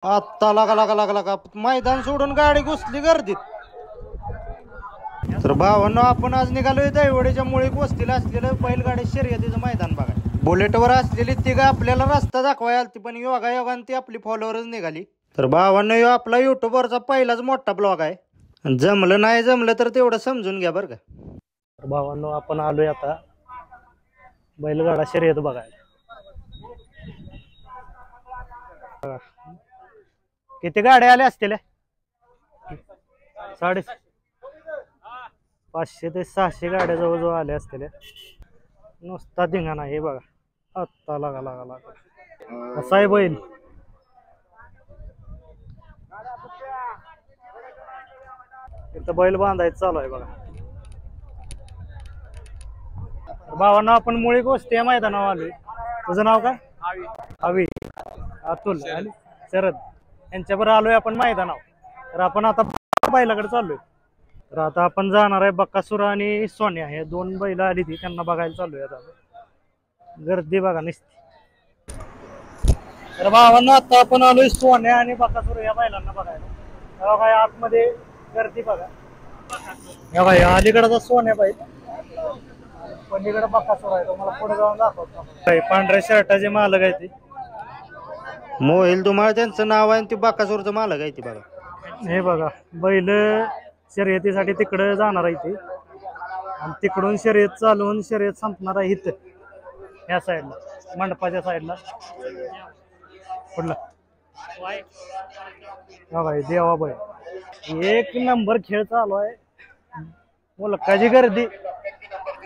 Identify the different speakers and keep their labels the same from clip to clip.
Speaker 1: आत्ता लागा लागा लागा लागा मैदान सोडून गाडी घुसली गर्दीत. तर भावांनो, आपण आज निघालोय दैवडीच्या मुळी वस्तीला असलेलं बैलगाडी शर्यतीचं मैदान बघा. बुलेटवर असलेली तिघं आपल्याला रस्ता दाखवायला आलती, पण योगायोगाने ती आपली फॉलोअरच निघाली. तर भावांनो, ह्यो आपला युट्यूबवरचा पहिलाच मोठा ब्लॉग आहे. जमलं नाही जमलं तर तेवढं समजून घ्या बरं का. तर भावांनो, आपण आलोय आता बैलगाडा शर्यत बघायला. किती गाड्या आल्या असतील? 500 ते 600 गाड्या जवळजवळ आल्या असतील. नुसता धिंगाणा हे बघा. आत्ता लागा लागा लागा कसा आहे बैल. इथं बैल बांधायचं चालू आहे बघा. भावांना आपण मुळी गोष्टी या मैदानावर आलोय. तुझं नाव काय? अवी, अतुल आणि शरद यांच्याबरोबर आलोय आपण मैदानावर. तर आपण आता बैलाकडे चाललोय. तर आता आपण जाणार आहे बकासूर आणि सोन्या, हे दोन बैल आली ती त्यांना बघायला चाललोय. आता गर्दी बघा नुसती. तर भावांना आता आपण आलोय सोन्या आणि बकासूर या बैलांना बघायला. काय आतमध्ये गर्दी बघा. या बाई अलीकडचा सोन्या बैल, पलीकडे बकासूर आहे. तुम्हाला पुढे जाऊन दाखवतो. पांढऱ्या शर्टाचे मालक आहे ते मोहिल धुमाळ त्यांचं नाव आहे. ते बकासूरचं मालक आहे ते बघा. हे बघा बैल शर्यतीसाठी तिकडे जाणार आहे ते, आणि तिकडून शर्यत चालवून शर्यत संपणार आहे इथं ह्या साईडला, मंडपाच्या साईडला. पुढला बघा देवा बैल. एक नंबर खेळ चालू आहे. मुलकाची गर्दी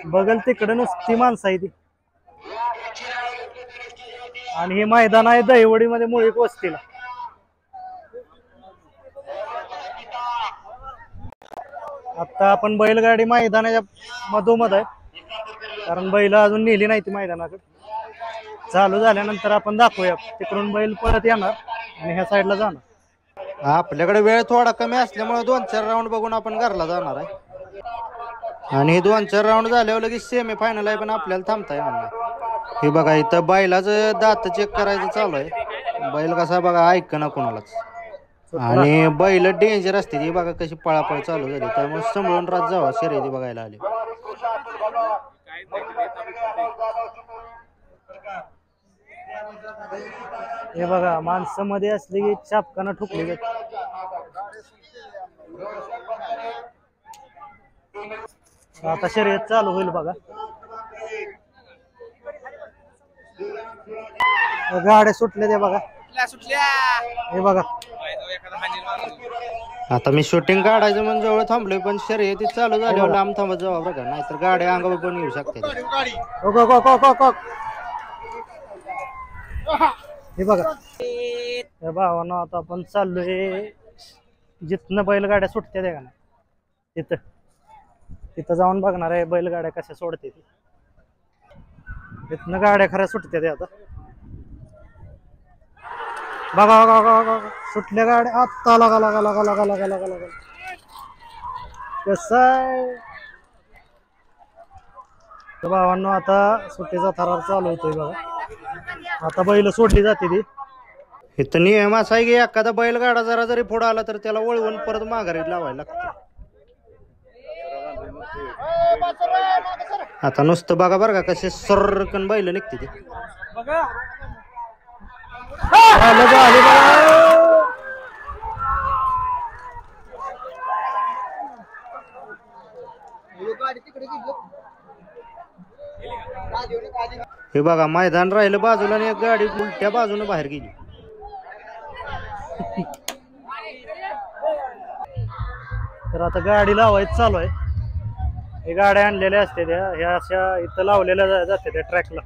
Speaker 1: बघल तिकडे नुसती माणसं आहे ती. आणि हे मैदान आहे दहिवडीमध्ये मुळी वस्तीला. आता आपण बैलगाडी मैदानाच्या मधोमध आहे, कारण बैल अजून नेली नाही ती मैदानाकडे. चालू झाल्यानंतर आपण दाखवूया. तिकडून बैल परत येणार आणि ह्या साईडला जाणार. आपल्याकडे वेळ थोडा कमी असल्यामुळे 2-4 राऊंड बघून आपण घरला जाणार आहे. आणि हे 2-4 राऊंड झाल्यावर लगेच सेमी फायनल आहे, पण आपल्याला थांबता येणार नाही. हे बघा इथं बैलाचं दात चेक करायचं चालू आहे. बैल कसा बघा ऐक ना कोणालाच. आणि बैल डेंजर असते ती बघा कशी पळापळ चालू झाली. त्यामुळे सांभाळून रात जावा शर्यती बघायला आले. हे बघा माणसं मध्ये असली की चापकाना ठुकली जाते. आता शर्यत चालू होईल बघा. गाड्या सुटल्या ते बघा. हे बघा आता मी शूटिंग काढायचं म्हणून जवळ थांबलोय, पण शर्यती चालू झाल्यावर लांब थांबत जावा बघा, नाहीतर गाड्या अंगावर पण येऊ शकते. हे बघा भावांनो, आता आपण चाललोय जिथनं बैलगाड्या सुटते का नाही तिथं जाऊन बघणार आहे बैलगाड्या कशा सोडते. तिथनं गाड्या खऱ्या सुटते ते. आता बघा बघा बघा बघा सुटल्या गाड्या. आत्ता लागा लागा लागा लागा लागा लागा लागा कसं आहे भावांनो. आता सुट्टीचा थरार चालू होतोय बघा. आता बैल सोडली जाते ती. इथं नियम असा आहे की एखादा बैलगाडा जरा जरी पुढे आला तर त्याला वळवून परत माघारी लावायला लागतं. आता नुसतं बघा बरं का कसे सरकन बैल निघते ती. हे बघा मैदान राहिलं बाजूला आणि एक गाडी उलट्या बाजूने बाहेर गेली. तर आता गाडी लावायचं चालू आहे. हे गाड्या आणलेल्या असते त्या ह्या अशा इथं लावलेल्या जाते त्या ट्रॅकला.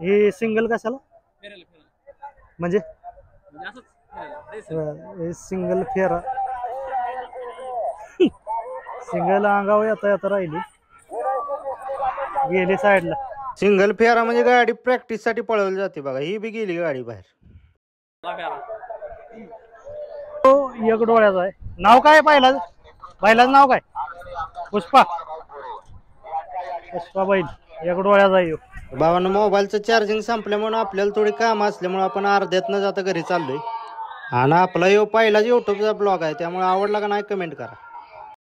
Speaker 1: हे सिंगल कशाला म्हणजे सिंगल फेरा सिंगल अंगावर येता येता राहिली. गेली साईडला.
Speaker 2: सिंगल फेरा म्हणजे गाडी प्रॅक्टिस साठी पळवली जाते बघा. ही बी गेली गाडी बाहेर.
Speaker 1: तो एक डोळ्याचा आहे. नाव काय बैलाच? बैलाचं नाव काय? पुष्पा. पुष्पा बैल एक डोळ्याचा आहे ह्यो.
Speaker 2: भावानं मोबाईलचं चार्जिंग संपल्यामुळे आपल्याला थोडी काम असल्यामुळे आपण अर्ध्यात न जाता घरी चाललोय. आणि आपला यो पहिलाच युट्यूबचा ब्लॉग आहे, त्यामुळे आवडला का नाही कमेंट करा.